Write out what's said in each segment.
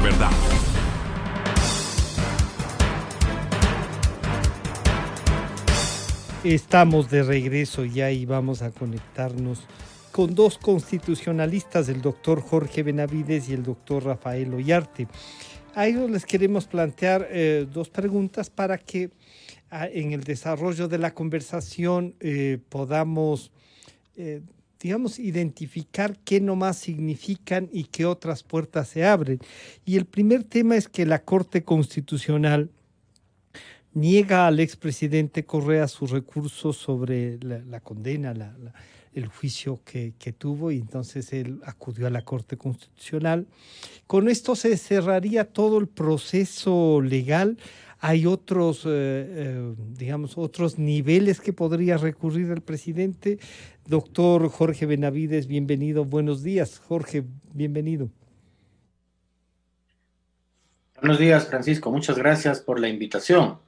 verdad. Estamos de regreso ya y vamos a conectarnos con dos constitucionalistas, el doctor Jorge Benavides y el doctor Rafael Ollarte. A ellos les queremos plantear dos preguntas para que en el desarrollo de la conversación podamos, digamos, identificar qué nomás significan y qué otras puertas se abren. Y el primer tema es que la Corte Constitucional niega al expresidente Correa su recurso sobre la condena, el juicio que tuvo, y entonces él acudió a la Corte Constitucional. Con esto se cerraría todo el proceso legal. Hay otros, digamos, otros niveles que podría recurrir el presidente. Doctor Jorge Benavides, bienvenido. Buenos días, Jorge, bienvenido. Buenos días, Francisco. Muchas gracias por la invitación.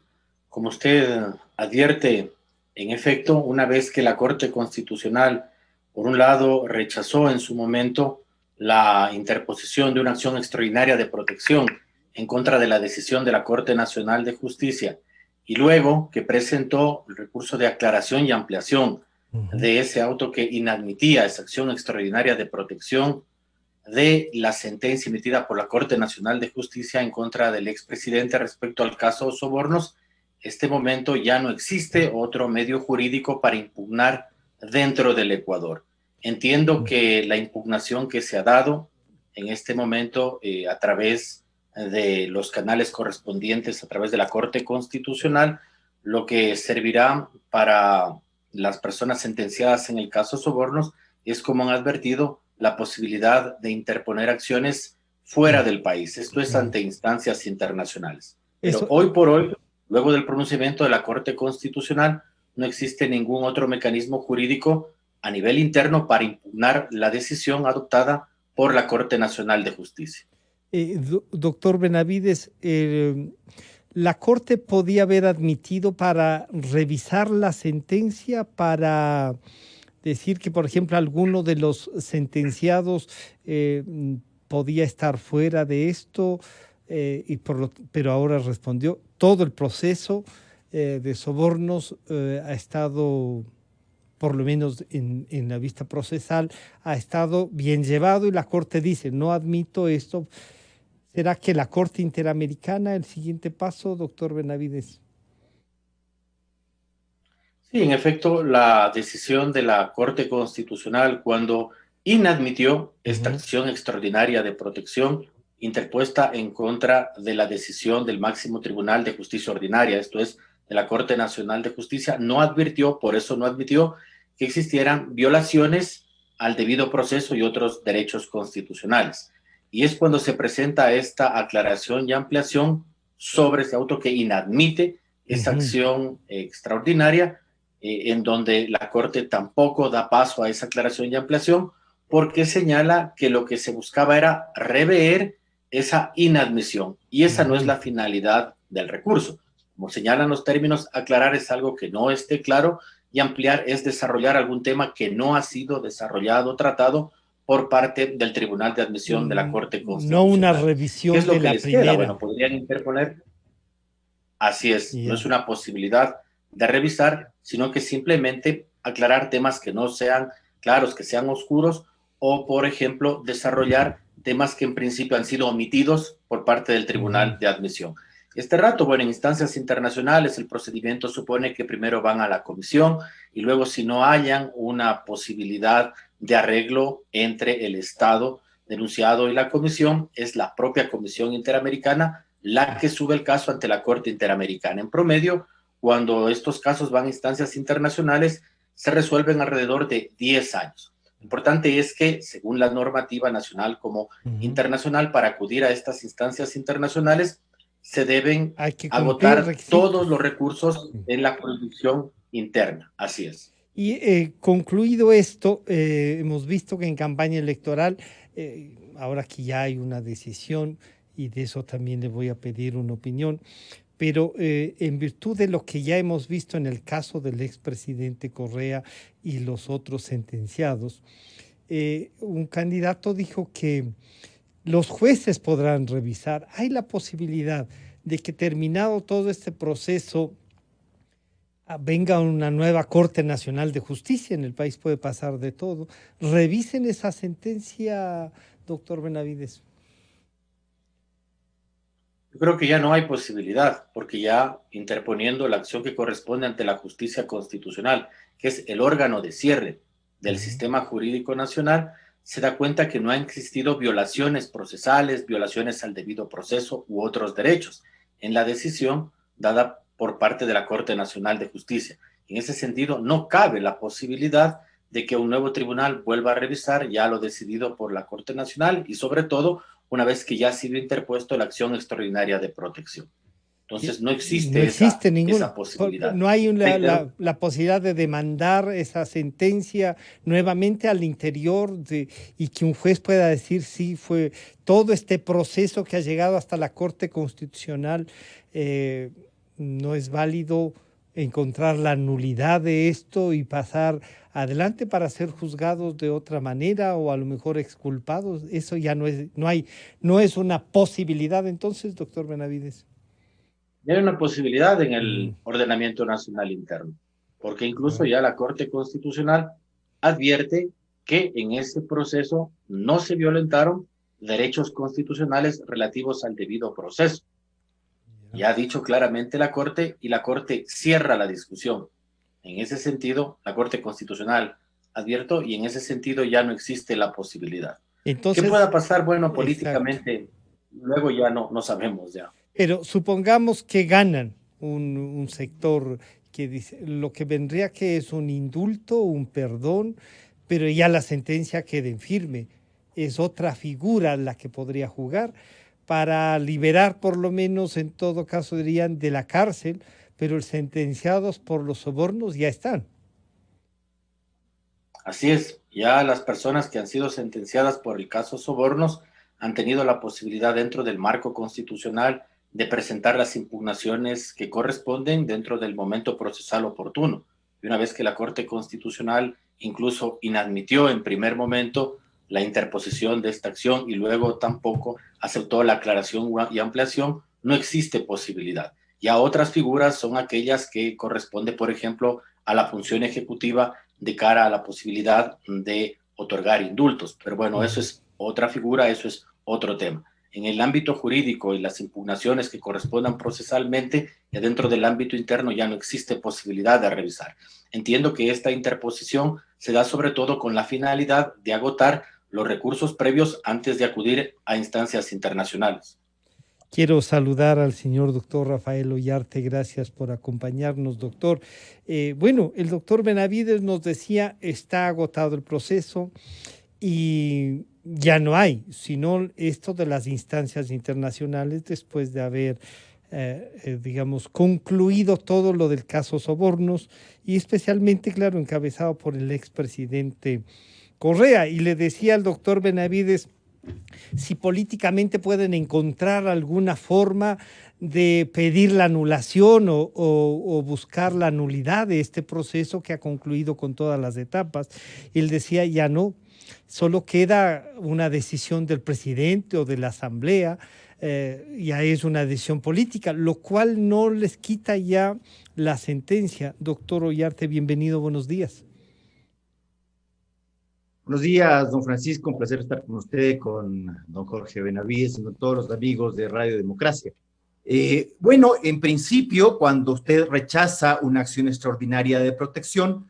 Como usted advierte, en efecto, una vez que la Corte Constitucional, por un lado, rechazó en su momento la interposición de una acción extraordinaria de protección en contra de la decisión de la Corte Nacional de Justicia, y luego que presentó el recurso de aclaración y ampliación de ese auto que inadmitía esa acción extraordinaria de protección de la sentencia emitida por la Corte Nacional de Justicia en contra del expresidente respecto al caso Sobornos, este momento ya no existe otro medio jurídico para impugnar dentro del Ecuador. Entiendo que la impugnación que se ha dado en este momento a través de los canales correspondientes, a través de la Corte Constitucional, lo que servirá para las personas sentenciadas en el caso Sobornos es, como han advertido, la posibilidad de interponer acciones fuera del país. Esto es ante instancias internacionales. Pero hoy por hoy, luego del pronunciamiento de la Corte Constitucional, no existe ningún otro mecanismo jurídico a nivel interno para impugnar la decisión adoptada por la Corte Nacional de Justicia. Doctor Benavides, la Corte podía haber admitido para revisar la sentencia, para decir que, por ejemplo, alguno de los sentenciados podía estar fuera de esto, pero ahora respondió. Todo el proceso de sobornos ha estado, por lo menos en la vista procesal, ha estado bien llevado, y la Corte dice, no admito esto. ¿Será que la Corte Interamericana el siguiente paso, doctor Benavides? Sí, en efecto, la decisión de la Corte Constitucional cuando inadmitió esta acción extraordinaria de protección interpuesta en contra de la decisión del máximo Tribunal de Justicia Ordinaria, esto es, de la Corte Nacional de Justicia, no advirtió, por eso no admitió que existieran violaciones al debido proceso y otros derechos constitucionales. Y es cuando se presenta esta aclaración y ampliación sobre ese auto que inadmite esa acción extraordinaria, en donde la Corte tampoco da paso a esa aclaración y ampliación, porque señala que lo que se buscaba era rever esa inadmisión, y esa no es la finalidad del recurso. Como señalan los términos, aclarar es algo que no esté claro, y ampliar es desarrollar algún tema que no ha sido desarrollado o tratado por parte del Tribunal de Admisión de la Corte Constitucional. No una revisión. ¿Qué es lo de que la les primera. queda? Bueno, podrían interponer. Así es, no es una posibilidad de revisar, sino que simplemente aclarar temas que no sean claros, que sean oscuros, o, por ejemplo, desarrollar temas que en principio han sido omitidos por parte del Tribunal de Admisión. Este rato, bueno, en instancias internacionales el procedimiento supone que primero van a la comisión y luego, si no hayan una posibilidad de arreglo entre el Estado denunciado y la comisión, es la propia Comisión Interamericana la que sube el caso ante la Corte Interamericana. En promedio, cuando estos casos van a instancias internacionales, se resuelven alrededor de 10 años. Lo importante es que, según la normativa nacional como internacional, para acudir a estas instancias internacionales, se deben agotar todos los recursos en la jurisdicción interna. Así es. Y concluido esto, hemos visto que en campaña electoral, ahora que ya hay una decisión, y de eso también le voy a pedir una opinión, pero en virtud de lo que ya hemos visto en el caso del expresidente Correa y los otros sentenciados, un candidato dijo que los jueces podrán revisar. Hay la posibilidad de que terminado todo este proceso venga una nueva Corte Nacional de Justicia. En el país puede pasar de todo. Revisen esa sentencia, doctor Benavides. Yo creo que ya no hay posibilidad, porque ya interponiendo la acción que corresponde ante la justicia constitucional, que es el órgano de cierre del sistema jurídico nacional, se da cuenta que no han existido violaciones procesales, violaciones al debido proceso u otros derechos en la decisión dada por parte de la Corte Nacional de Justicia. En ese sentido, no cabe la posibilidad de que un nuevo tribunal vuelva a revisar ya lo decidido por la Corte Nacional y sobre todo una vez que ya ha sido interpuesto la acción extraordinaria de protección. Entonces no No existe existe esa ninguna, posibilidad. no hay la posibilidad de demandar esa sentencia nuevamente al interior y que un juez pueda decir sí, fue todo este proceso que ha llegado hasta la Corte Constitucional, no es válido encontrar la nulidad de esto y pasar adelante para ser juzgados de otra manera o a lo mejor exculpados. Eso ya no es una posibilidad entonces, doctor Benavides. Y hay una posibilidad en el ordenamiento nacional interno, porque incluso ya la Corte Constitucional advierte que en ese proceso no se violentaron derechos constitucionales relativos al debido proceso. Ya ha dicho claramente la Corte y la Corte cierra la discusión. En ese sentido, la Corte Constitucional advierto y en ese sentido ya no existe la posibilidad. Entonces, ¿qué pueda pasar? Bueno, políticamente, exacto. luego ya no sabemos ya. Pero supongamos que ganan un sector que dice lo que vendría que es un indulto, un perdón, pero ya la sentencia queda en firme. Es otra figura la que podría jugar para liberar, por lo menos en todo caso dirían, de la cárcel, pero los sentenciados por los sobornos ya están. Así es, ya las personas que han sido sentenciadas por el caso sobornos han tenido la posibilidad dentro del marco constitucional de presentar las impugnaciones que corresponden dentro del momento procesal oportuno. Y una vez que la Corte Constitucional incluso inadmitió en primer momento la interposición de esta acción y luego tampoco aceptó la aclaración y ampliación, no existe posibilidad. Ya otras figuras son aquellas que corresponden, por ejemplo, a la función ejecutiva de cara a la posibilidad de otorgar indultos. Pero bueno, eso es otra figura, eso es otro tema. En el ámbito jurídico y las impugnaciones que correspondan procesalmente, ya dentro del ámbito interno ya no existe posibilidad de revisar. Entiendo que esta interposición se da sobre todo con la finalidad de agotar los recursos previos antes de acudir a instancias internacionales. Quiero saludar al señor doctor Rafael Ollarte, gracias por acompañarnos, doctor. Bueno, el doctor Benavides nos decía, está agotado el proceso y ya no hay, sino esto de las instancias internacionales después de haber, digamos, concluido todo lo del caso Sobornos y especialmente, claro, encabezado por el expresidente Correa. Y le decía al doctor Benavides, si políticamente pueden encontrar alguna forma de pedir la anulación o buscar la nulidad de este proceso que ha concluido con todas las etapas. Él decía, ya no, solo queda una decisión del presidente o de la asamblea, ya es una decisión política, lo cual no les quita ya la sentencia. Doctor Ollarte, bienvenido, buenos días. Buenos días, don Francisco, un placer estar con usted, con don Jorge Benavides y con todos los amigos de Radio Democracia. Bueno, en principio, cuando usted rechaza una acción extraordinaria de protección,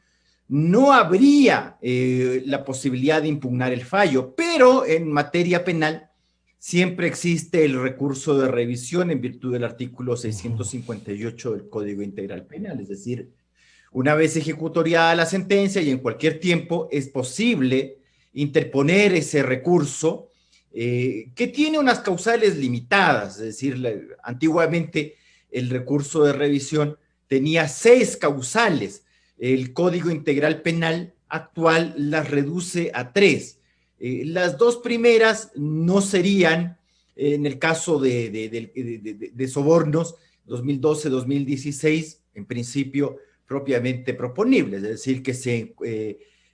no habría la posibilidad de impugnar el fallo, pero en materia penal siempre existe el recurso de revisión en virtud del artículo 658 del Código Integral Penal, es decir, una vez ejecutoriada la sentencia y en cualquier tiempo es posible interponer ese recurso que tiene unas causales limitadas, es decir, antiguamente el recurso de revisión tenía 6 causales, el Código Integral Penal actual las reduce a 3. Las 2 primeras no serían, en el caso de sobornos 2012-2016, en principio propiamente proponibles, es decir, que se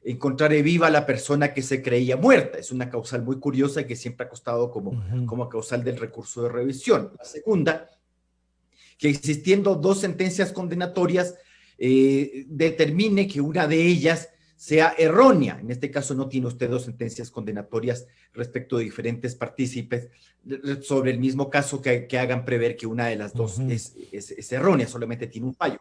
encontrar viva a la persona que se creía muerta. Es una causal muy curiosa y que siempre ha costado como causal del recurso de revisión. La segunda, que existiendo dos sentencias condenatorias, determine que una de ellas sea errónea. En este caso no tiene usted dos sentencias condenatorias respecto de diferentes partícipes sobre el mismo caso que hagan prever que una de las dos es errónea, solamente tiene un fallo.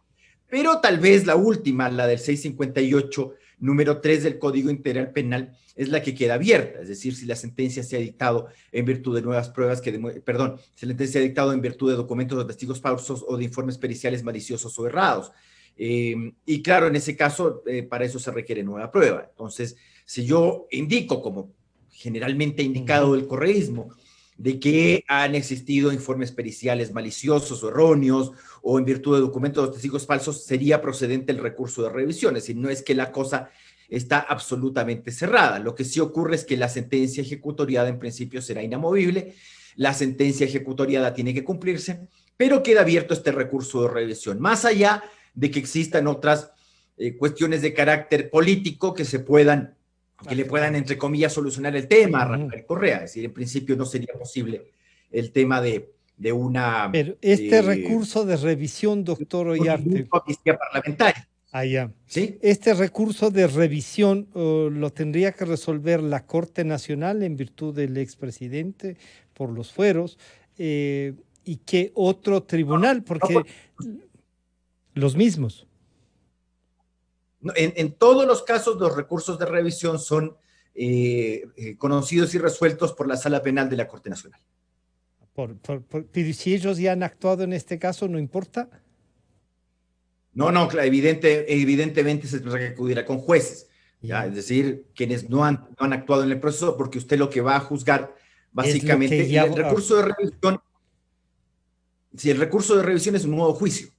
Pero tal vez la última, la del 658, número 3 del Código Integral Penal, es la que queda abierta, es decir, si la sentencia se ha dictado en virtud de nuevas pruebas si la sentencia se ha dictado en virtud de documentos o testigos falsos o de informes periciales maliciosos o errados. Y claro, en ese caso, para eso se requiere nueva prueba. Entonces, si yo indico, como generalmente ha indicado el correísmo, de que han existido informes periciales maliciosos o erróneos, o en virtud de documentos o testigos falsos, sería procedente el recurso de revisión. Es decir, no es que la cosa está absolutamente cerrada. Lo que sí ocurre es que la sentencia ejecutoriada en principio será inamovible, la sentencia ejecutoriada tiene que cumplirse, pero queda abierto este recurso de revisión. Más allá de que existan otras cuestiones de carácter político que le puedan, entre comillas, solucionar el tema a Rafael Correa. Es decir, en principio no sería posible el tema de una... Pero este recurso de revisión, doctor Ollarte... amnistía parlamentaria. Ya. ¿Sí? Este recurso de revisión lo tendría que resolver la Corte Nacional en virtud del expresidente por los fueros, y qué otro tribunal, porque los mismos. En todos los casos, los recursos de revisión son conocidos y resueltos por la Sala Penal de la Corte Nacional. Pero si ellos ya han actuado en este caso, ¿no importa? No, evidentemente se tendrá que acudir con jueces, ¿ya? Es decir, quienes no han actuado en el proceso, porque usted lo que va a juzgar, básicamente, el recurso de revisión, si el recurso de revisión es un nuevo juicio,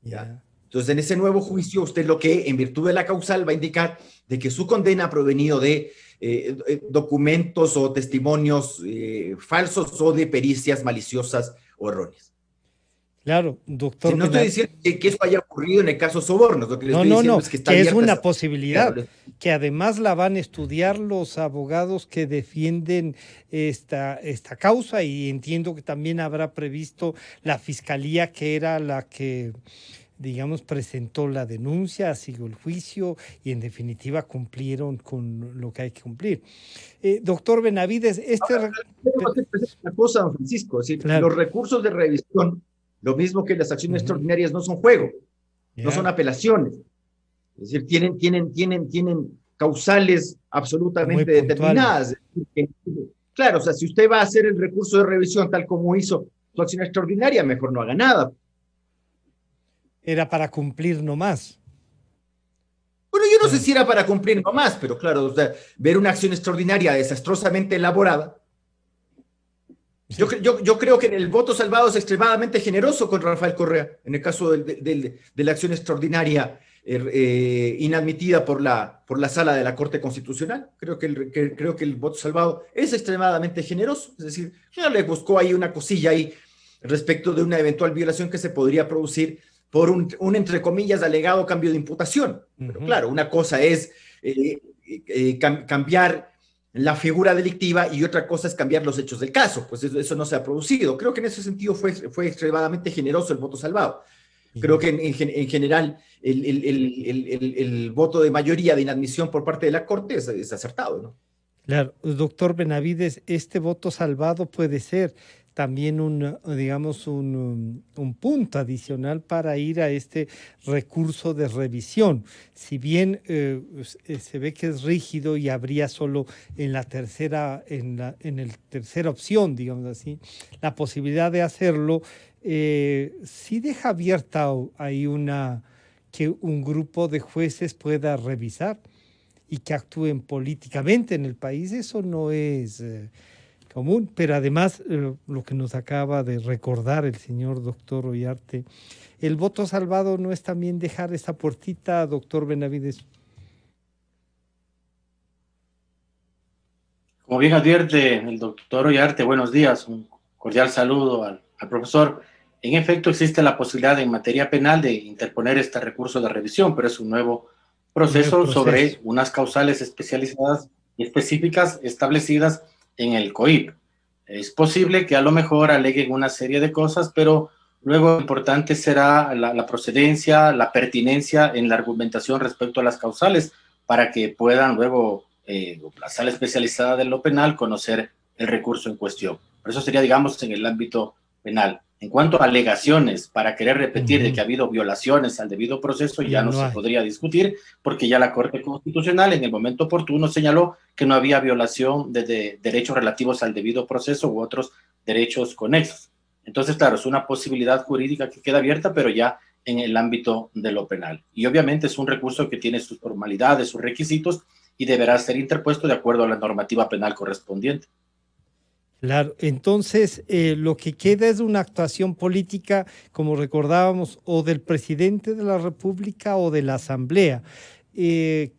¿ya? Entonces, en ese nuevo juicio, usted lo que, en virtud de la causal, va a indicar de que su condena ha provenido de documentos o testimonios falsos o de pericias maliciosas o erróneas. Claro, doctor. Si no estoy diciendo que eso haya ocurrido en el caso Sobornos, lo que le estoy diciendo es que está abierta, es una posibilidad, que además la van a estudiar los abogados que defienden esta causa, y entiendo que también habrá previsto la fiscalía, que era la que, digamos, presentó la denuncia, siguió el juicio y en definitiva cumplieron con lo que hay que cumplir. Doctor Benavides, una cosa, don Francisco, es decir, claro, los recursos de revisión, lo mismo que las acciones extraordinarias, no son juego, no son apelaciones. Es decir, tienen causales absolutamente determinadas. Claro, o sea, si usted va a hacer el recurso de revisión tal como hizo su acción extraordinaria, mejor no haga nada. Era para cumplir nomás. Bueno, yo no sé si era para cumplir nomás, pero claro, o sea, ver una acción extraordinaria desastrosamente elaborada. Yo creo que el voto salvado es extremadamente generoso con Rafael Correa, en el caso de la acción extraordinaria inadmitida por la sala de la Corte Constitucional. Creo que el voto salvado es extremadamente generoso, es decir, ya le buscó ahí una cosilla ahí respecto de una eventual violación que se podría producir por un entre comillas, alegado cambio de imputación. Pero claro, una cosa es cambiar la figura delictiva y otra cosa es cambiar los hechos del caso. Pues eso no se ha producido. Creo que en ese sentido fue extremadamente generoso el voto salvado. Creo que en general el voto de mayoría de inadmisión por parte de la Corte es acertado, ¿no? Claro, doctor Benavides, este voto salvado puede ser también un punto adicional para ir a este recurso de revisión. Si bien se ve que es rígido y habría solo en la tercera opción, digamos así, la posibilidad de hacerlo, sí deja abierta ahí que un grupo de jueces pueda revisar y que actúen políticamente en el país. Eso no es común, pero además lo que nos acaba de recordar el señor doctor Ollarte, el voto salvado no es también dejar esa puertita, doctor Benavides. Como bien advierte el doctor Ollarte, buenos días, un cordial saludo al profesor. En efecto, existe la posibilidad en materia penal de interponer este recurso de revisión, pero es un nuevo proceso sobre unas causales especializadas y específicas establecidas en el COIP. Es posible que a lo mejor aleguen una serie de cosas, pero luego lo importante será la procedencia, la pertinencia en la argumentación respecto a las causales, para que puedan luego la sala especializada de lo penal conocer el recurso en cuestión. Pero eso sería, digamos, en el ámbito penal. En cuanto a alegaciones para querer repetir de que ha habido violaciones al debido proceso, ya no se podría discutir, porque ya la Corte Constitucional en el momento oportuno señaló que no había violación de derechos relativos al debido proceso u otros derechos conexos. Entonces, claro, es una posibilidad jurídica que queda abierta, pero ya en el ámbito de lo penal. Y obviamente es un recurso que tiene sus formalidades, sus requisitos, y deberá ser interpuesto de acuerdo a la normativa penal correspondiente. Claro, entonces lo que queda es una actuación política, como recordábamos, o del presidente de la República o de la Asamblea. ¿Qué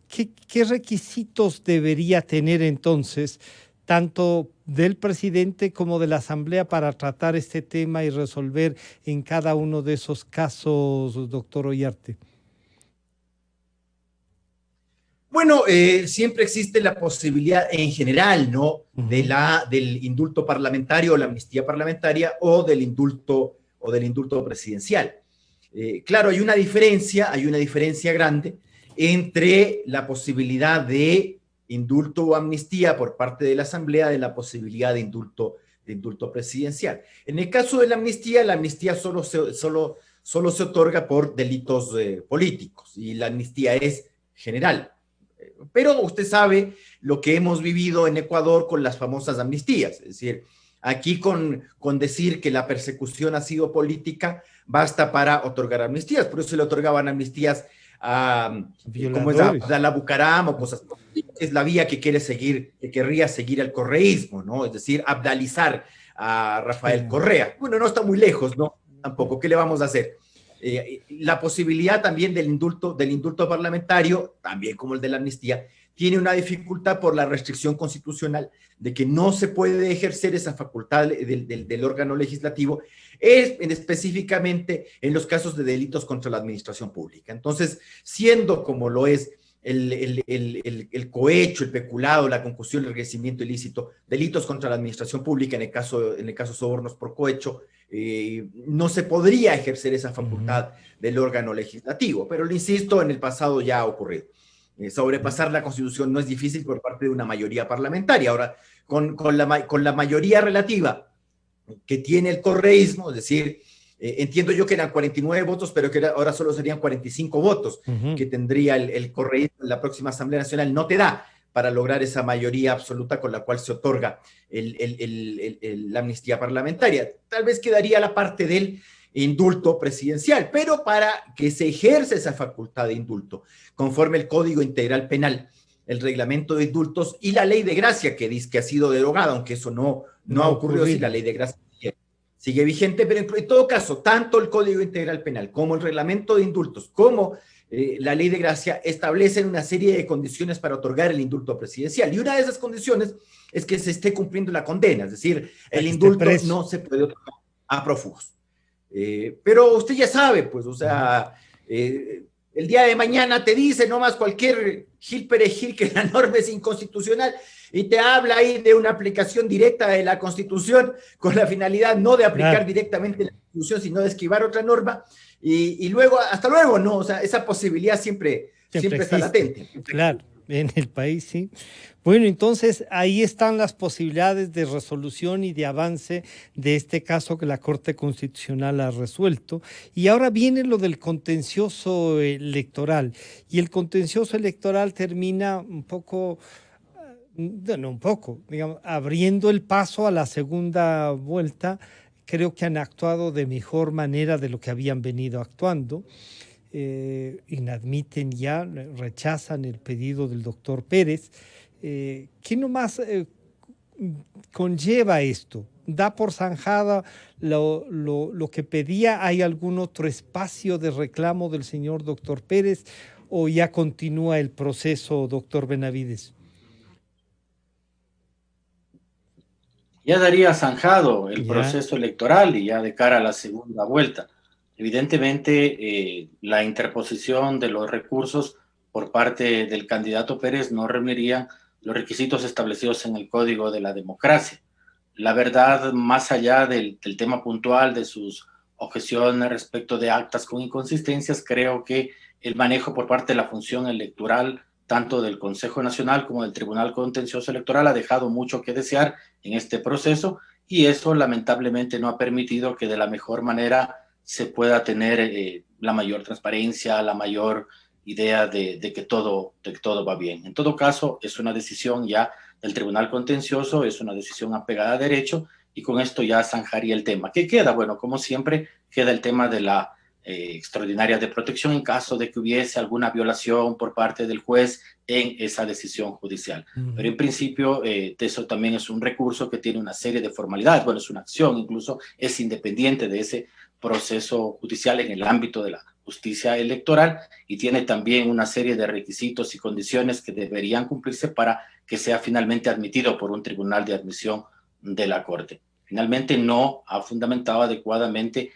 requisitos debería tener entonces tanto del presidente como de la Asamblea para tratar este tema y resolver en cada uno de esos casos, doctor Oyarte? Bueno, siempre existe la posibilidad en general, ¿no? Del indulto parlamentario o la amnistía parlamentaria o del indulto presidencial. Claro, hay una diferencia grande entre la posibilidad de indulto o amnistía por parte de la Asamblea de la posibilidad de indulto presidencial. En el caso de la amnistía solo se otorga por delitos políticos y la amnistía es general. Pero usted sabe lo que hemos vivido en Ecuador con las famosas amnistías. Es decir, aquí con decir que la persecución ha sido política, basta para otorgar amnistías. Por eso le otorgaban amnistías a Abdalá Bucaram o cosas. Es la vía que querría seguir el correísmo, ¿no? Es decir, abdalizar a Rafael Correa. Bueno, no está muy lejos, ¿no? Tampoco, ¿qué le vamos a hacer? La posibilidad también del indulto parlamentario, también como el de la amnistía, tiene una dificultad por la restricción constitucional de que no se puede ejercer esa facultad del órgano legislativo, específicamente en los casos de delitos contra la administración pública. Entonces, siendo como lo es el cohecho, el peculado, la concusión, el enriquecimiento ilícito, delitos contra la administración pública, en el caso sobornos por cohecho, no se podría ejercer esa facultad del órgano legislativo, pero lo insisto, en el pasado ya ha ocurrido. Sobrepasar la Constitución no es difícil por parte de una mayoría parlamentaria. Ahora, con la mayoría relativa que tiene el correísmo, es decir, entiendo yo que eran 49 votos, pero que ahora solo serían 45 votos que tendría el correísmo en la próxima Asamblea Nacional, no te da para lograr esa mayoría absoluta con la cual se otorga la amnistía parlamentaria. Tal vez quedaría la parte del indulto presidencial, pero para que se ejerza esa facultad de indulto, conforme el Código Integral Penal, el reglamento de indultos y la ley de gracia que dice que ha sido derogada, aunque eso no ha ocurrido, si la ley de gracia sigue vigente, pero en todo caso, tanto el Código Integral Penal como el reglamento de indultos, como la ley de gracia establecen una serie de condiciones para otorgar el indulto presidencial. Y una de esas condiciones es que se esté cumpliendo la condena, es decir, el indulto no se puede otorgar a prófugos. Pero usted ya sabe, pues, o sea, el día de mañana te dice nomás cualquier gil perejil que la norma es inconstitucional y te habla ahí de una aplicación directa de la Constitución con la finalidad no de aplicar directamente la Constitución, sino de esquivar otra norma. Y luego, hasta luego, ¿no? O sea, esa posibilidad siempre está latente. Claro, en el país sí. Bueno, entonces ahí están las posibilidades de resolución y de avance de este caso que la Corte Constitucional ha resuelto. Y ahora viene lo del contencioso electoral. Y el contencioso electoral termina digamos, abriendo el paso a la segunda vuelta. Creo que han actuado de mejor manera de lo que habían venido actuando. Inadmiten ya, rechazan el pedido del doctor Pérez. ¿Qué nomás conlleva esto? ¿Da por zanjada lo que pedía? ¿Hay algún otro espacio de reclamo del señor doctor Pérez o ya continúa el proceso, doctor Benavides? Ya daría zanjado el proceso electoral y ya de cara a la segunda vuelta. Evidentemente, la interposición de los recursos por parte del candidato Pérez no reunirían los requisitos establecidos en el Código de la Democracia. La verdad, más allá del tema puntual de sus objeciones respecto de actas con inconsistencias, creo que el manejo por parte de la función electoral, tanto del Consejo Nacional como del Tribunal Contencioso Electoral, ha dejado mucho que desear en este proceso, y eso lamentablemente no ha permitido que de la mejor manera se pueda tener la mayor transparencia, la mayor idea de que todo va bien. En todo caso, es una decisión ya del Tribunal Contencioso, es una decisión apegada a derecho, y con esto ya zanjaría el tema. ¿Qué queda? Bueno, como siempre, queda el tema de la extraordinaria de protección en caso de que hubiese alguna violación por parte del juez en esa decisión judicial. Pero en principio, eso también es un recurso que tiene una serie de formalidades. Bueno, es una acción, incluso es independiente de ese proceso judicial en el ámbito de la justicia electoral, y tiene también una serie de requisitos y condiciones que deberían cumplirse para que sea finalmente admitido por un tribunal de admisión de la Corte. Finalmente no ha fundamentado adecuadamente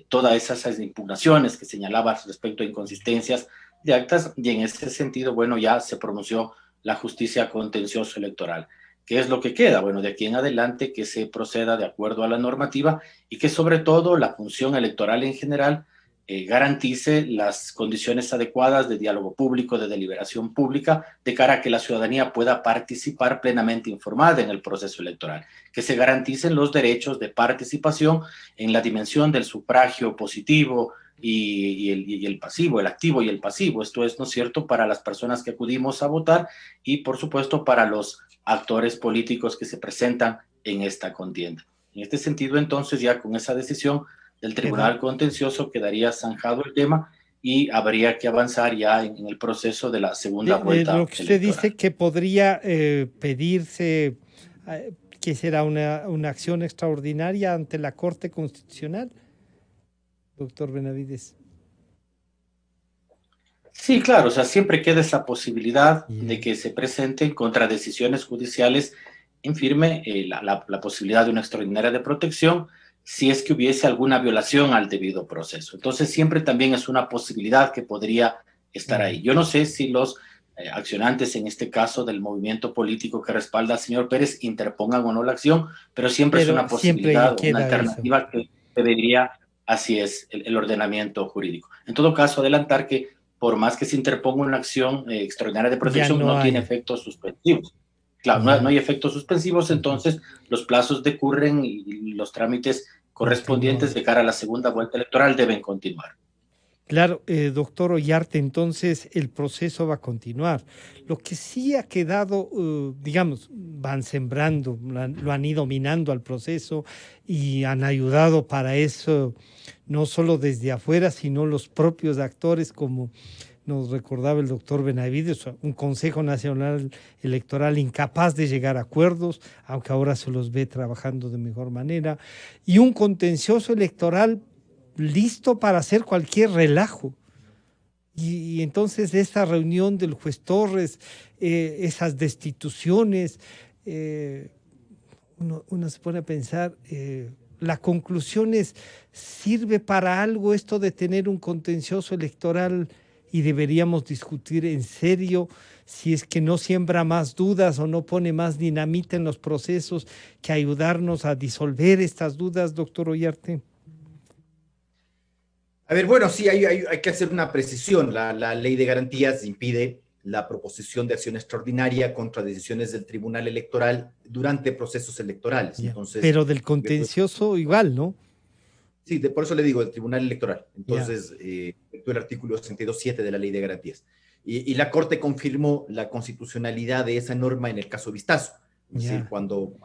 todas esas impugnaciones que señalaba respecto a inconsistencias de actas, y en ese sentido, bueno, ya se pronunció la justicia contencioso electoral. ¿Qué es lo que queda? Bueno, de aquí en adelante que se proceda de acuerdo a la normativa, y que sobre todo la función electoral en general garantice las condiciones adecuadas de diálogo público, de deliberación pública, de cara a que la ciudadanía pueda participar plenamente informada en el proceso electoral, que se garanticen los derechos de participación en la dimensión del sufragio positivo y el pasivo, el activo y el pasivo. Esto es, ¿no es cierto?, para las personas que acudimos a votar, y por supuesto para los actores políticos que se presentan en esta contienda. En este sentido, entonces, ya con esa decisión del Tribunal Contencioso quedaría zanjado el tema, y habría que avanzar ya en el proceso de la segunda vuelta lo que usted electoral. dice que podría pedirse, que será una acción extraordinaria ante la Corte Constitucional, doctor Benavides. Sí, claro, o sea, siempre queda esa posibilidad de que se presenten contra decisiones judiciales en firme la posibilidad de una extraordinaria de protección, si es que hubiese alguna violación al debido proceso. Entonces, siempre también es una posibilidad que podría estar ahí. Yo no sé si los accionantes, en este caso del movimiento político que respalda al señor Pérez, interpongan o no la acción, pero siempre es una posibilidad, una alternativa que debería, así es, el ordenamiento jurídico. En todo caso, adelantar que por más que se interponga una acción extraordinaria de protección, no tiene efectos suspensivos. Claro, no hay efectos suspensivos, entonces los plazos decurren y los trámites correspondientes de cara a la segunda vuelta electoral deben continuar. Claro, doctor Ollarte, entonces el proceso va a continuar. Lo que sí ha quedado, digamos, van sembrando, lo han ido minando al proceso y han ayudado para eso, no solo desde afuera, sino los propios actores, como nos recordaba el doctor Benavides, un Consejo Nacional Electoral incapaz de llegar a acuerdos, aunque ahora se los ve trabajando de mejor manera, y un contencioso electoral listo para hacer cualquier relajo. Y entonces esa reunión del juez Torres, esas destituciones, uno se pone a pensar, la conclusión es, ¿sirve para algo esto de tener un contencioso electoral? Y deberíamos discutir en serio si es que no siembra más dudas o no pone más dinamita en los procesos que ayudarnos a disolver estas dudas, doctor Ollarte. A ver, bueno, sí, hay que hacer una precisión. La ley de garantías impide la proposición de acción extraordinaria contra decisiones del Tribunal Electoral durante procesos electorales. Entonces, pero del contencioso igual, ¿no? Sí, por eso le digo, el Tribunal Electoral. Entonces, el artículo 62.7 de la Ley de Garantías. Y la Corte confirmó la constitucionalidad de esa norma en el caso Vistazo. Es decir, cuando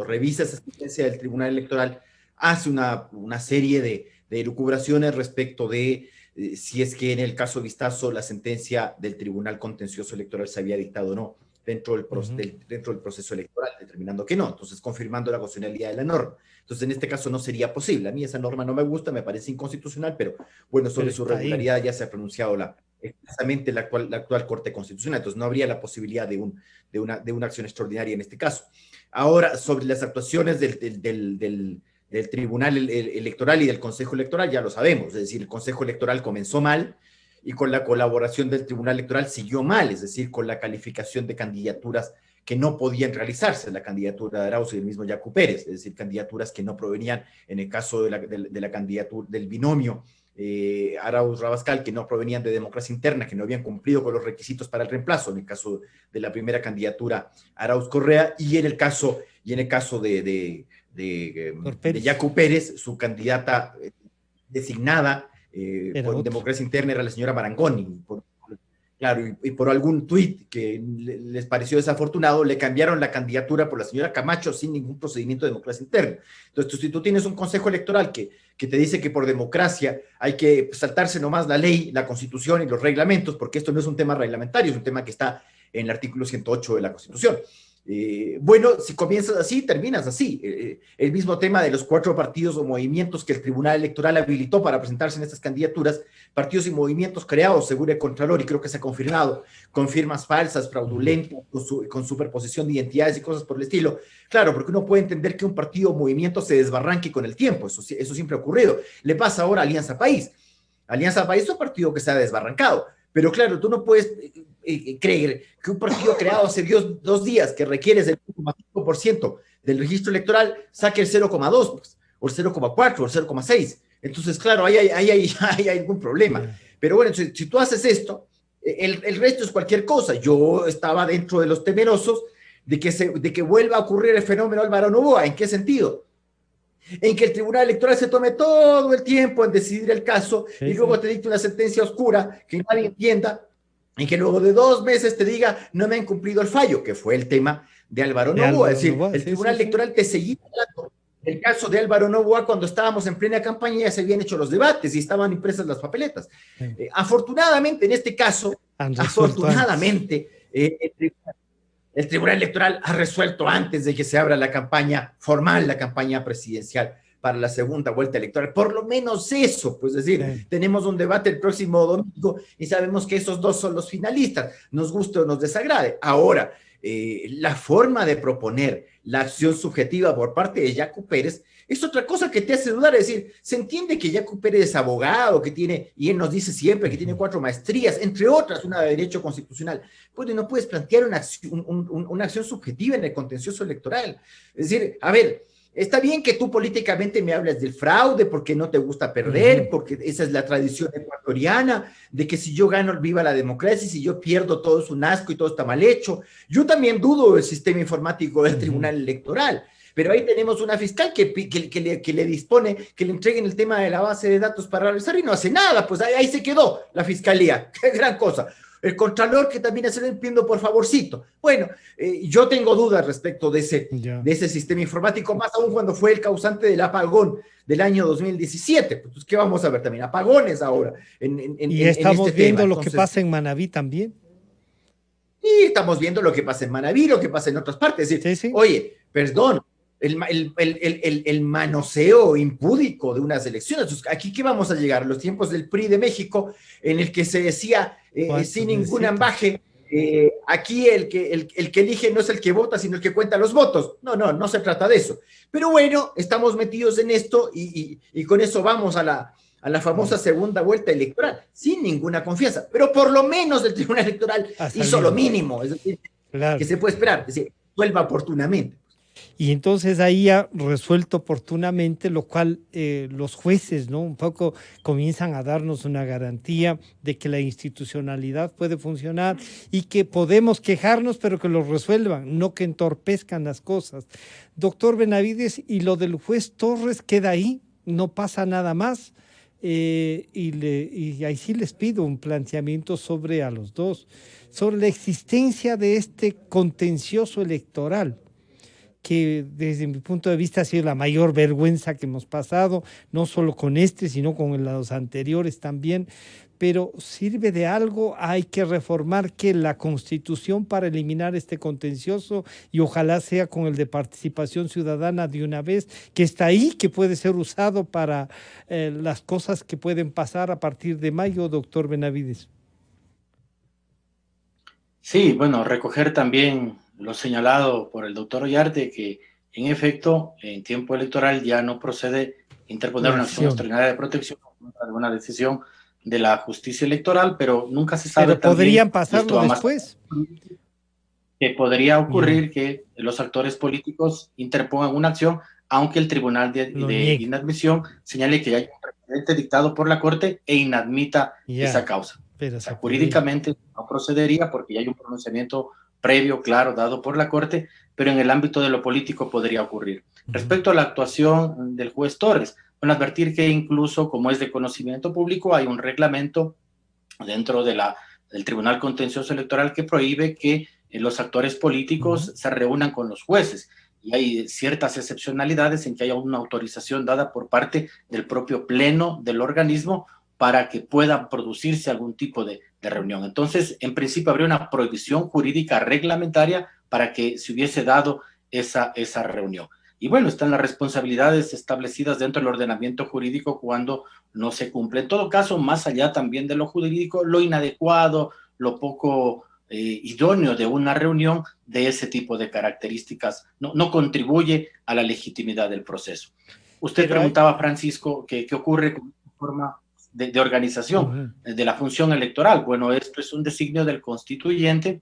revisa esa sentencia del Tribunal Electoral, hace una serie de elucubraciones respecto de si es que en el caso Vistazo la sentencia del Tribunal Contencioso Electoral se había dictado o no dentro del proceso electoral, determinando que no, entonces confirmando la constitucionalidad de la norma. Entonces, en este caso no sería posible. A mí esa norma no me gusta, me parece inconstitucional, pero bueno, sobre su regularidad ya se ha pronunciado exactamente la actual Corte Constitucional, entonces no habría la posibilidad de una acción extraordinaria en este caso. Ahora, sobre las actuaciones del Tribunal Electoral y del Consejo Electoral, ya lo sabemos, es decir, el Consejo Electoral comenzó mal, y con la colaboración del Tribunal Electoral siguió mal, es decir, con la calificación de candidaturas que no podían realizarse, la candidatura de Arauz y el mismo Yacu Pérez, es decir, candidaturas que no provenían, en el caso de la candidatura del binomio Arauz-Rabascal, que no provenían de democracia interna, que no habían cumplido con los requisitos para el reemplazo, en el caso de la primera candidatura Arauz-Correa, y en el caso de Yacu Pérez, su candidata designada por democracia interna era la señora Marangoni, claro, y por algún tuit que les pareció desafortunado, le cambiaron la candidatura por la señora Camacho sin ningún procedimiento de democracia interna. Entonces, si tú tienes un consejo electoral que te dice que por democracia hay que saltarse nomás la ley, la constitución y los reglamentos, porque esto no es un tema reglamentario, es un tema que está en el artículo 108 de la Constitución. Bueno, si comienzas así, terminas así. El mismo tema de los 4 partidos o movimientos que el Tribunal Electoral habilitó para presentarse en estas candidaturas, partidos y movimientos creados según el Contralor, y creo que se ha confirmado, con firmas falsas, fraudulentas, con superposición de identidades y cosas por el estilo. Claro, porque uno puede entender que un partido o movimiento se desbarranque con el tiempo, eso siempre ha ocurrido. Le pasa ahora a Alianza País. Alianza País es un partido que se ha desbarrancado, pero claro, tú no puedes creer que un partido creado hace 2 días, que requiere el 0,5% del registro electoral, saque el 0,2, pues, o el 0,4, o el 0,6. Entonces, claro, ahí hay algún problema. Pero bueno, si tú haces esto, el resto es cualquier cosa. Yo estaba dentro de los temerosos de que vuelva a ocurrir el fenómeno Álvaro Noboa. ¿En qué sentido? En que el Tribunal Electoral se tome todo el tiempo en decidir el caso y luego te dicte una sentencia oscura que nadie entienda, en que luego de 2 meses te diga no me han cumplido el fallo, que fue el tema de Álvaro Noboa. Es decir, el Tribunal Electoral te seguía hablando el caso de Álvaro Noboa cuando estábamos en plena campaña, ya se habían hecho los debates y estaban impresas las papeletas. Afortunadamente, en este caso, afortunadamente, el Tribunal Electoral ha resuelto antes de que se abra la campaña formal, la campaña presidencial para la segunda vuelta electoral. Por lo menos eso, pues decir, tenemos un debate el próximo domingo y sabemos que esos 2 son los finalistas, nos guste o nos desagrade. Ahora, la forma de proponer la acción subjetiva por parte de Yacu Pérez es otra cosa que te hace dudar. Es decir, se entiende que Yacu Pérez es abogado, que tiene, y él nos dice siempre que tiene 4 maestrías, entre otras una de Derecho Constitucional. Pues no puedes plantear una acción subjetiva en el contencioso electoral. Es decir, a ver, está bien que tú políticamente me hables del fraude porque no te gusta perder, porque esa es la tradición ecuatoriana, de que si yo gano, viva la democracia, y si yo pierdo, todo es un asco y todo está mal hecho. Yo también dudo del sistema informático del Tribunal Electoral, pero ahí tenemos una fiscal que le dispone que le entreguen el tema de la base de datos para realizar y no hace nada, pues ahí se quedó la fiscalía, qué gran cosa. El Contralor, que también se lo pidiendo por favorcito. Bueno, yo tengo dudas respecto de ese sistema informático, más aún cuando fue el causante del apagón del año 2017. Pues, ¿qué vamos a ver también? Apagones ahora. Y estamos viendo lo que pasa en Manabí también. Y estamos viendo lo que pasa en Manabí, lo que pasa en otras partes. Es decir, oye, perdón, el manoseo impúdico de unas elecciones. Entonces, ¿aquí qué vamos a llegar? Los tiempos del PRI de México, en el que se decía sin ningún ambaje, aquí el que elige no es el que vota, sino el que cuenta los votos. No se trata de eso. Pero bueno, estamos metidos en esto y con eso vamos a la famosa segunda vuelta electoral, sin ninguna confianza. Pero por lo menos el Tribunal Electoral hizo lo mínimo, es decir, que se puede esperar, es decir, vuelva oportunamente. Y entonces ahí ha resuelto oportunamente, lo cual los jueces, ¿no? Un poco comienzan a darnos una garantía de que la institucionalidad puede funcionar y que podemos quejarnos, pero que lo resuelvan, no que entorpezcan las cosas. Doctor Benavides, y lo del juez Torres queda ahí, no pasa nada más. Y ahí sí les pido un planteamiento a los dos, sobre la existencia de este contencioso electoral, que desde mi punto de vista ha sido la mayor vergüenza que hemos pasado, no solo con este, sino con los anteriores también. Pero ¿sirve de algo? Hay que reformar que la Constitución para eliminar este contencioso, y ojalá sea con el de participación ciudadana de una vez, que está ahí, que puede ser usado para las cosas que pueden pasar a partir de mayo, doctor Benavides. Sí, bueno, recoger también lo señalado por el doctor Ollarte, que en efecto en tiempo electoral ya no procede interponer una acción extraordinaria de protección contra alguna decisión de la justicia electoral, pero nunca se sabe. Pero podrían pasarlo después. Que podría ocurrir que los actores políticos interpongan una acción, aunque el tribunal de inadmisión señale que hay un precedente dictado por la Corte e inadmita esa causa. Pero o sea, jurídicamente no procedería porque ya hay un pronunciamiento previo, claro, dado por la Corte, pero en el ámbito de lo político podría ocurrir. Respecto a la actuación del juez Torres, bueno, advertir que incluso, como es de conocimiento público, hay un reglamento dentro de del Tribunal Contencioso Electoral que prohíbe que los actores políticos se reúnan con los jueces, y hay ciertas excepcionalidades en que haya una autorización dada por parte del propio pleno del organismo para que pueda producirse algún tipo de reunión. Entonces, en principio habría una prohibición jurídica reglamentaria para que se hubiese dado esa reunión. Y bueno, están las responsabilidades establecidas dentro del ordenamiento jurídico cuando no se cumple. En todo caso, más allá también de lo jurídico, lo inadecuado, lo poco idóneo de una reunión de ese tipo de características no contribuye a la legitimidad del proceso. Usted preguntaba, Francisco, ¿qué ocurre con la forma de organización de la función electoral? Bueno, esto es un designio del constituyente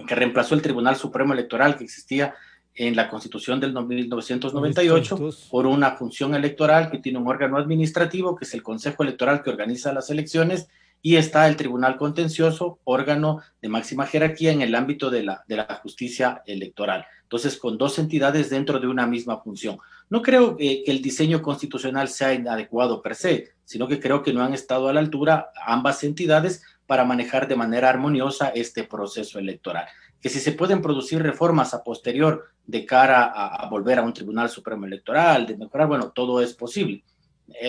que reemplazó el Tribunal Supremo Electoral que existía en la Constitución del 1998 por una función electoral que tiene un órgano administrativo, que es el Consejo Electoral que organiza las elecciones, y está el Tribunal Contencioso, órgano de máxima jerarquía en el ámbito de la justicia electoral. Entonces, con dos entidades dentro de una misma función. No creo que el diseño constitucional sea inadecuado per se, sino que creo que no han estado a la altura ambas entidades para manejar de manera armoniosa este proceso electoral. Que si se pueden producir reformas a posterior de cara a volver a un Tribunal Supremo Electoral, de mejorar, bueno, todo es posible.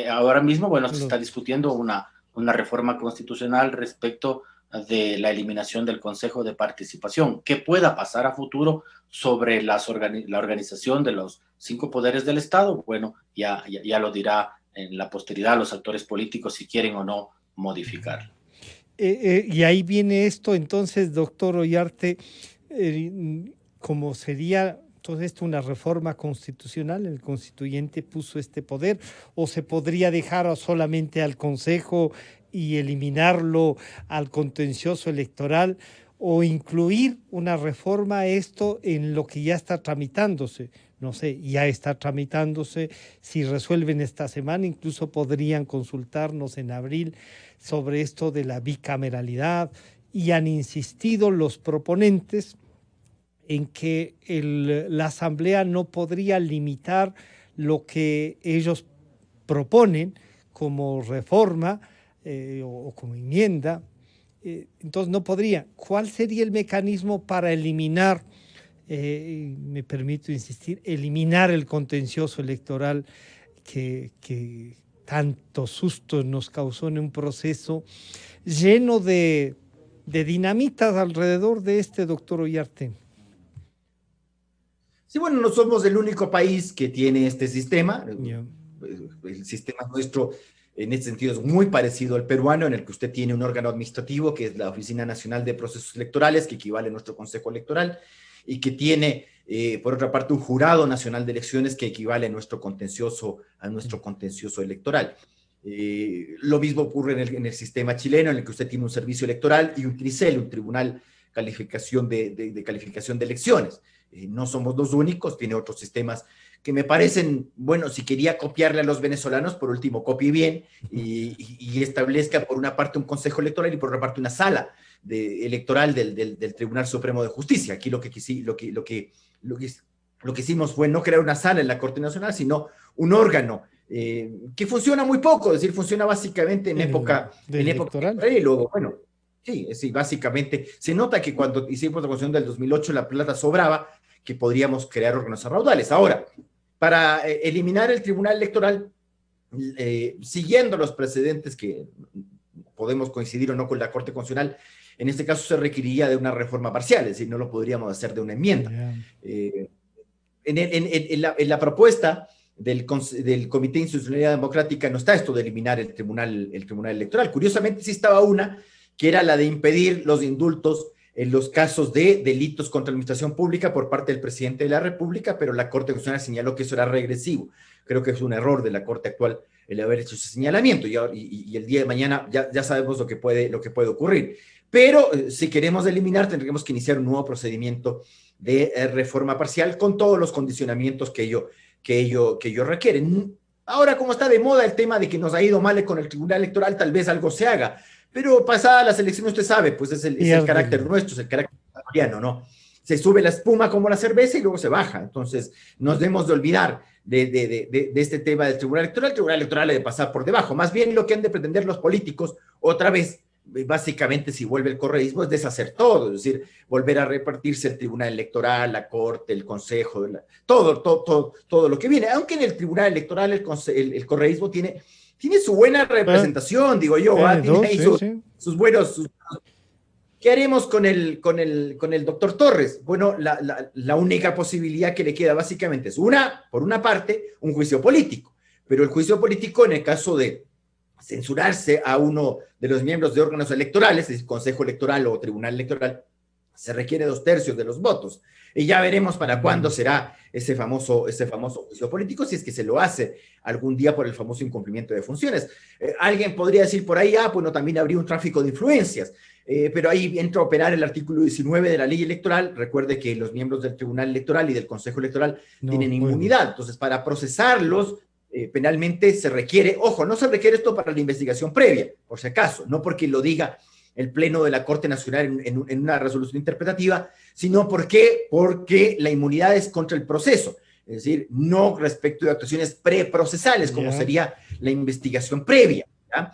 Ahora mismo, bueno, se está discutiendo una reforma constitucional respecto de la eliminación del Consejo de Participación. ¿Qué pueda pasar a futuro sobre la organización de los 5 poderes del Estado? Bueno, ya lo dirá en la posteridad los actores políticos si quieren o no modificarlo. Y ahí viene esto, entonces, doctor Ollarte, como sería todo esto una reforma constitucional, el constituyente puso este poder, o se podría dejar solamente al Consejo y eliminarlo al contencioso electoral, o incluir una reforma a esto en lo que ya está tramitándose. No sé, ya está tramitándose, si resuelven esta semana, incluso podrían consultarnos en abril sobre esto de la bicameralidad, y han insistido los proponentes en que la Asamblea no podría limitar lo que ellos proponen como reforma o como enmienda, entonces no podría. ¿Cuál sería el mecanismo para eliminar, me permito insistir, eliminar el contencioso electoral que tanto susto nos causó en un proceso lleno de dinamitas alrededor de este, doctor Ollarte? Sí, bueno, no somos el único país que tiene este sistema. El sistema nuestro, en este sentido, es muy parecido al peruano, en el que usted tiene un órgano administrativo, que es la Oficina Nacional de Procesos Electorales, que equivale a nuestro Consejo Electoral, y que tiene, por otra parte, un Jurado Nacional de Elecciones, que equivale a nuestro contencioso electoral. Lo mismo ocurre en el sistema chileno, en el que usted tiene un servicio electoral y un TRICEL, un Tribunal de Calificación de Elecciones. No somos los únicos, tiene otros sistemas que me parecen, bueno, si quería copiarle a los venezolanos, por último copie bien y establezca por una parte un consejo electoral y por otra parte una sala electoral del Tribunal Supremo de Justicia. Aquí lo que hicimos fue no crear una sala en la Corte Nacional, sino un órgano que funciona muy poco, es decir, funciona básicamente en época electoral. Y luego, bueno, sí, básicamente se nota que cuando hicimos la Constitución del 2008 la plata sobraba, que podríamos crear órganos raudales. Ahora, para eliminar el Tribunal Electoral, siguiendo los precedentes que podemos coincidir o no con la Corte Constitucional, en este caso se requeriría de una reforma parcial, es decir, no lo podríamos hacer de una enmienda. En la propuesta del Comité de Institucionalidad Democrática no está esto de eliminar el Tribunal Electoral. Curiosamente sí estaba una, que era la de impedir los indultos en los casos de delitos contra la administración pública por parte del presidente de la República, pero la Corte Constitucional señaló que eso era regresivo. creo que es un error de la Corte actual el haber hecho ese señalamiento, y el día de mañana ya sabemos lo que puede ocurrir. Pero si queremos eliminar, tendremos que iniciar un nuevo procedimiento de reforma parcial con todos los condicionamientos que ello requiere. Ahora, como está de moda el tema de que nos ha ido mal con el Tribunal Electoral, tal vez algo se haga, pero pasada las elecciones, usted sabe, pues es el carácter nuestro, es el carácter ecuatoriano, ¿no? Se sube la espuma como la cerveza y luego se baja. Entonces, nos debemos de olvidar de este tema del Tribunal Electoral. El Tribunal Electoral debe pasar por debajo. Más bien lo que han de pretender los políticos, otra vez, básicamente, si vuelve el correísmo, es deshacer todo, es decir, volver a repartirse el Tribunal Electoral, la Corte, el Consejo, todo lo que viene. Aunque en el Tribunal Electoral el correísmo tiene su buena representación, digo yo, tiene ahí sus buenos... ¿Qué haremos con el doctor Torres? Bueno, la única posibilidad que le queda básicamente es por una parte, un juicio político, pero el juicio político en el caso de censurarse a uno de los miembros de órganos electorales, es Consejo Electoral o Tribunal Electoral, se requiere 2/3 de los votos. Y ya veremos para cuándo será ese famoso juicio político, si es que se lo hace algún día por el famoso incumplimiento de funciones. Alguien podría decir por ahí, bueno, también habría un tráfico de influencias, pero ahí entra a operar el artículo 19 de la ley electoral. Recuerde que los miembros del Tribunal Electoral y del Consejo Electoral tienen inmunidad. Entonces, para procesarlos penalmente se requiere, ojo, no se requiere esto para la investigación previa, por si acaso, no porque lo diga el Pleno de la Corte Nacional en una resolución interpretativa, sino porque la inmunidad es contra el proceso, es decir, no respecto de actuaciones preprocesales, como sería la investigación previa, ¿ya?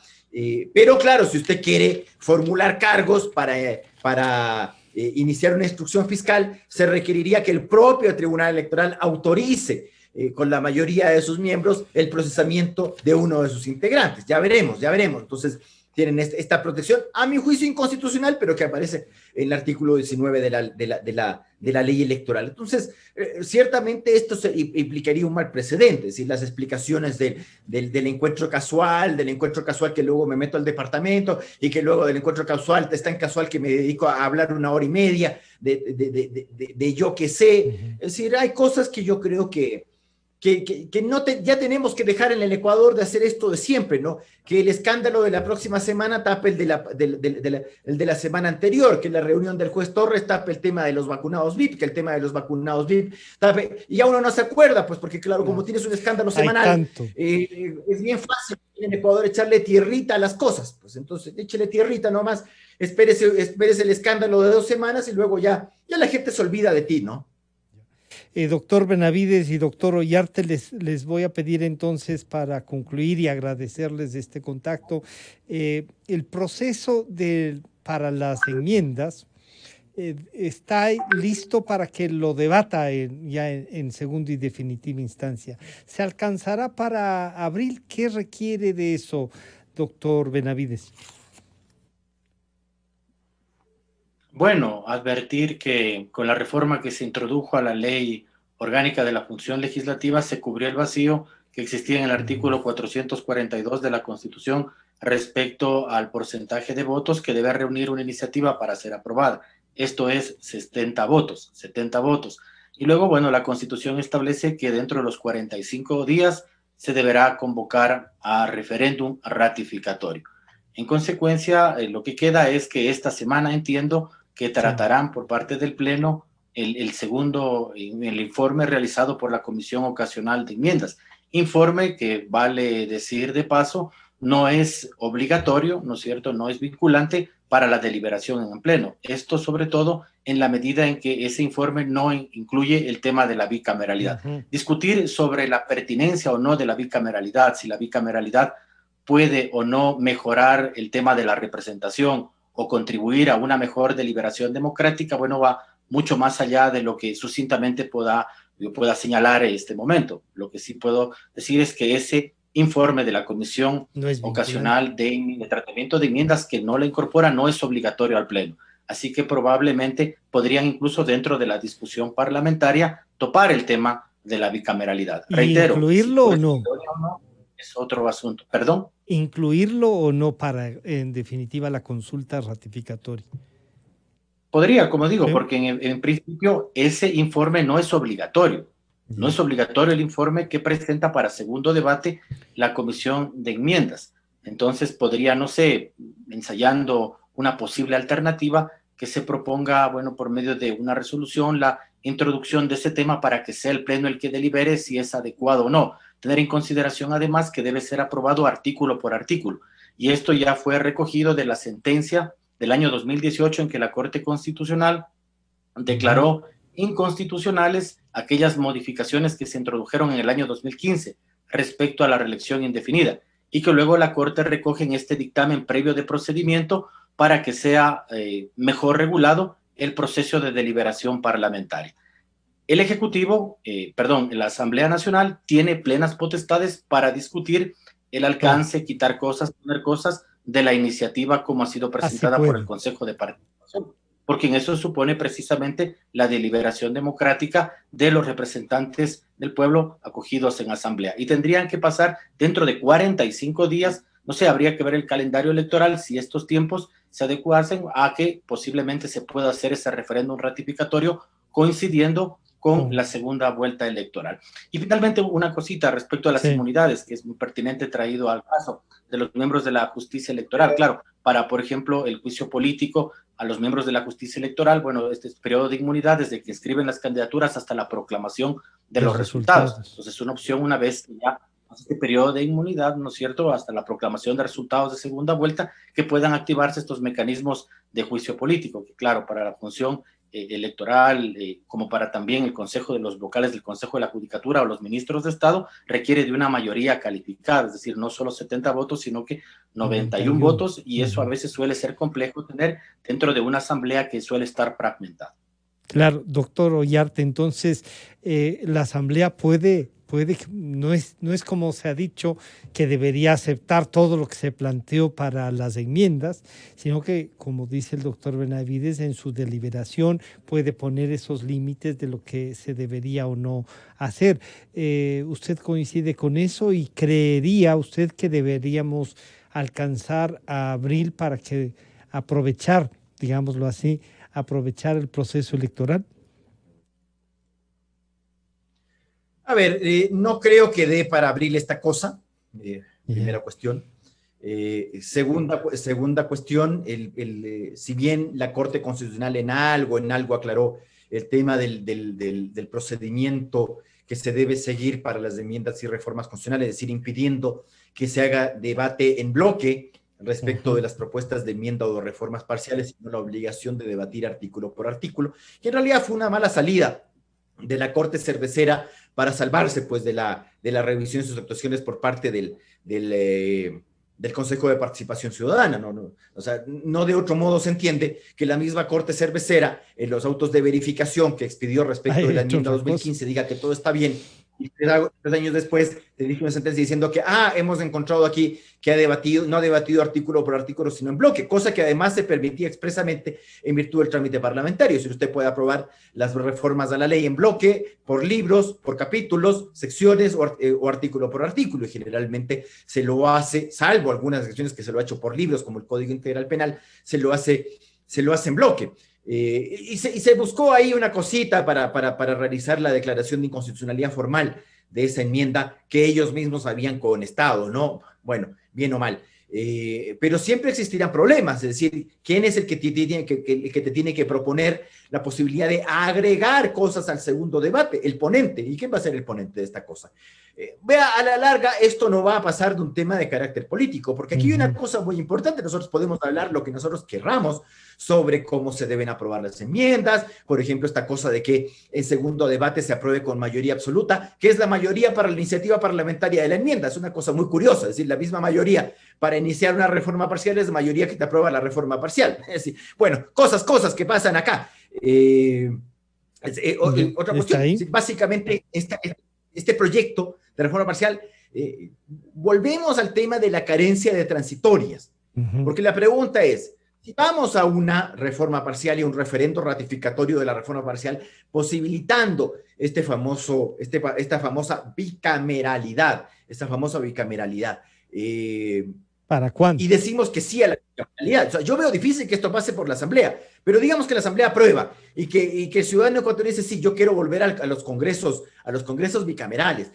Pero claro, si usted quiere formular cargos para iniciar una instrucción fiscal, se requeriría que el propio Tribunal Electoral autorice con la mayoría de sus miembros el procesamiento de uno de sus integrantes. Ya veremos. Entonces, tienen esta protección, a mi juicio inconstitucional, pero que aparece en el artículo 19 de la ley electoral. Entonces, ciertamente esto implicaría un mal precedente, es decir, las explicaciones del encuentro casual, que luego me meto al departamento y que luego del encuentro casual, es tan casual que me dedico a hablar 1 hora y media de yo qué sé. Es decir, hay cosas que yo creo que ya tenemos que dejar en el Ecuador de hacer esto de siempre, ¿no? Que el escándalo de la próxima semana tape el de la semana anterior, que la reunión del juez Torres tape el tema de los vacunados VIP, que el tema de los vacunados VIP tape, y ya uno no se acuerda, pues porque claro, como tienes un escándalo semanal, es bien fácil en Ecuador echarle tierrita a las cosas, pues entonces échele tierrita nomás, espérese el escándalo de 2 semanas y luego ya la gente se olvida de ti, ¿no? Doctor Benavides y doctor Ollarte, les voy a pedir entonces, para concluir y agradecerles este contacto, el proceso para las enmiendas está listo para que lo debata ya en segunda y definitiva instancia. ¿Se alcanzará para abril? ¿Qué requiere de eso, doctor Benavides? Bueno, advertir que con la reforma que se introdujo a la ley orgánica de la función legislativa se cubrió el vacío que existía en el artículo 442 de la Constitución respecto al porcentaje de votos que debe reunir una iniciativa para ser aprobada. Esto es 70 votos. Y luego, bueno, la Constitución establece que dentro de los 45 días se deberá convocar a referéndum ratificatorio. En consecuencia, lo que queda es que esta semana, entiendo, que tratarán por parte del Pleno el informe realizado por la Comisión Ocasional de Enmiendas. Informe que, vale decir de paso, no es obligatorio, ¿no es cierto?, no es vinculante para la deliberación en el Pleno. Esto sobre todo en la medida en que ese informe no incluye el tema de la bicameralidad. Discutir sobre la pertinencia o no de la bicameralidad, si la bicameralidad puede o no mejorar el tema de la representación o contribuir a una mejor deliberación democrática, bueno, va mucho más allá de lo que sucintamente yo pueda señalar en este momento. Lo que sí puedo decir es que ese informe de la Comisión Ocasional de Tratamiento de Enmiendas, que no la incorpora, no es obligatorio al Pleno. Así que probablemente podrían incluso dentro de la discusión parlamentaria topar el tema de la bicameralidad. Reitero, ¿incluirlo o no? Es otro asunto. ¿Perdón? ¿Incluirlo o no para, en definitiva, la consulta ratificatoria? Podría, como digo, porque en principio ese informe no es obligatorio. No es obligatorio el informe que presenta para segundo debate la comisión de enmiendas. Entonces podría, no sé, ensayando una posible alternativa, que se proponga, bueno, por medio de una resolución, la introducción de ese tema para que sea el pleno el que delibere si es adecuado o no. Tener en consideración además que debe ser aprobado artículo por artículo. Y esto ya fue recogido de la sentencia del año 2018 en que la Corte Constitucional declaró inconstitucionales aquellas modificaciones que se introdujeron en el año 2015 respecto a la reelección indefinida y que luego la Corte recoge en este dictamen previo de procedimiento para que sea mejor regulado el proceso de deliberación parlamentaria. El Ejecutivo, la Asamblea Nacional tiene plenas potestades para discutir el alcance, quitar cosas, poner cosas de la iniciativa como ha sido presentada por el Consejo de Participación, porque en eso supone precisamente la deliberación democrática de los representantes del pueblo acogidos en asamblea. Y tendrían que pasar dentro de 45 días, no sé, habría que ver el calendario electoral, si estos tiempos se adecuasen a que posiblemente se pueda hacer ese referéndum ratificatorio coincidiendo con la segunda vuelta electoral. Y finalmente una cosita respecto a las inmunidades, que es muy pertinente traído al caso de los miembros de la justicia electoral. Claro, para, por ejemplo, el juicio político a los miembros de la justicia electoral, bueno, este es periodo de inmunidad desde que inscriben las candidaturas hasta la proclamación de los resultados. Entonces es una opción una vez que ya este periodo de inmunidad, ¿no es cierto?, hasta la proclamación de resultados de segunda vuelta, que puedan activarse estos mecanismos de juicio político, que claro, para la función electoral, como para también el Consejo de los vocales del Consejo de la Judicatura o los ministros de Estado, requiere de una mayoría calificada, es decir, no solo 70 votos, sino que 91 votos, y eso a veces suele ser complejo tener dentro de una asamblea que suele estar fragmentada. Claro, doctor Ollarte, entonces la asamblea puede, no es como se ha dicho que debería aceptar todo lo que se planteó para las enmiendas, sino que, como dice el doctor Benavides, en su deliberación puede poner esos límites de lo que se debería o no hacer. ¿Usted coincide con eso y creería usted que deberíamos alcanzar a abril para que aprovechar, digámoslo así, aprovechar el proceso electoral? A ver, no creo que dé para abrir esta cosa, primera cuestión. Segunda cuestión, si bien la Corte Constitucional en algo aclaró el tema del procedimiento que se debe seguir para las enmiendas y reformas constitucionales, es decir, impidiendo que se haga debate en bloque respecto de las propuestas de enmienda o de reformas parciales, sino la obligación de debatir artículo por artículo, que en realidad fue una mala salida de la Corte Cervecera para salvarse pues de la revisión de sus actuaciones por parte del Consejo de Participación Ciudadana. O sea, no de otro modo se entiende que la misma Corte Cervecera en los autos de verificación que expidió respecto de la enmienda 2015 diga que todo está bien, y 3 años después te dije una sentencia diciendo que hemos encontrado aquí que no ha debatido artículo por artículo, sino en bloque, cosa que además se permitía expresamente en virtud del trámite parlamentario. Si usted puede aprobar las reformas a la ley en bloque, por libros, por capítulos, secciones o artículo por artículo, y generalmente se lo hace, salvo algunas secciones que se lo ha hecho por libros, como el Código Integral Penal, se lo hace en bloque. Y se buscó ahí una cosita para realizar la declaración de inconstitucionalidad formal de esa enmienda que ellos mismos habían conestado, ¿no? Bueno, bien o mal. Pero siempre existirán problemas, es decir, ¿quién es el que te tiene que proponer la posibilidad de agregar cosas al segundo debate? El ponente. ¿Y quién va a ser el ponente de esta cosa? Vea, a la larga esto no va a pasar de un tema de carácter político, porque aquí hay una cosa muy importante. Nosotros podemos hablar lo que nosotros querramos sobre cómo se deben aprobar las enmiendas, por ejemplo, esta cosa de que en segundo debate se apruebe con mayoría absoluta, que es la mayoría para la iniciativa parlamentaria de la enmienda. Es una cosa muy curiosa, es decir, la misma mayoría para iniciar una reforma parcial es la mayoría que te aprueba la reforma parcial. Es decir, bueno, cosas que pasan acá. Otra cuestión, básicamente este proyecto de reforma parcial, volvemos al tema de la carencia de transitorias, porque la pregunta es, si vamos a una reforma parcial y un referendo ratificatorio de la reforma parcial, posibilitando esta famosa bicameralidad, ¿Para cuándo? Y decimos que sí a la bicameralidad. O sea, yo veo difícil que esto pase por la Asamblea, pero digamos que la Asamblea aprueba y que el ciudadano ecuatoriano dice, sí, yo quiero volver a los congresos bicamerales.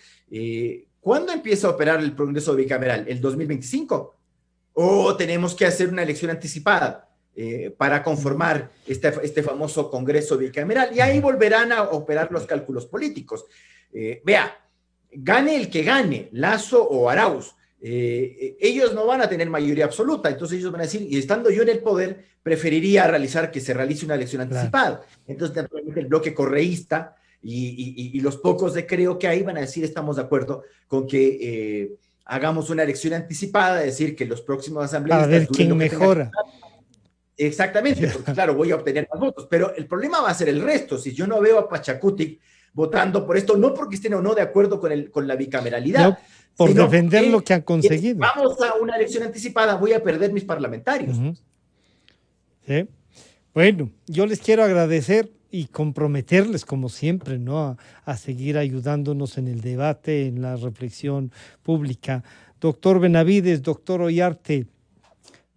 ¿Cuándo empieza a operar el Congreso bicameral? ¿El 2025? ¿O tenemos que hacer una elección anticipada para conformar este famoso Congreso bicameral? Y ahí volverán a operar los cálculos políticos. Vea, gane el que gane, Lasso o Arauz, ellos no van a tener mayoría absoluta, entonces ellos van a decir, y estando yo en el poder, preferiría que se realice una elección anticipada. Claro. Entonces, naturalmente, el bloque correísta y los pocos de Creo que hay van a decir, estamos de acuerdo con que hagamos una elección anticipada, es decir, que los próximos asambleístas... A ver quién mejora. Exactamente, porque claro, voy a obtener más votos, pero el problema va a ser el resto. Si yo no veo a Pachacutic votando por esto, no porque estén o no de acuerdo con la bicameralidad, no, por defender lo que han conseguido. Vamos a una elección anticipada, voy a perder mis parlamentarios. Sí. Bueno, yo les quiero agradecer y comprometerles, como siempre, ¿no? a seguir ayudándonos en el debate, en la reflexión pública. Doctor Benavides, doctor Ollarte,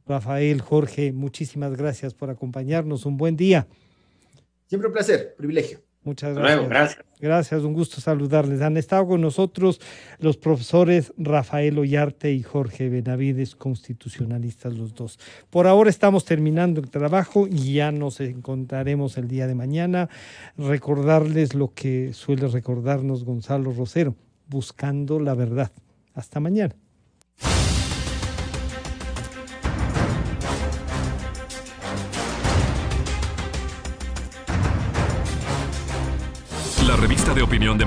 Rafael, Jorge, muchísimas gracias por acompañarnos. Un buen día. Siempre un placer, privilegio. Muchas gracias. Luego, gracias. Gracias, un gusto saludarles. Han estado con nosotros los profesores Rafael Ollarte y Jorge Benavides, constitucionalistas los dos. Por ahora estamos terminando el trabajo y ya nos encontraremos el día de mañana. Recordarles lo que suele recordarnos Gonzalo Rosero, buscando la verdad. Hasta mañana. La revista de opinión de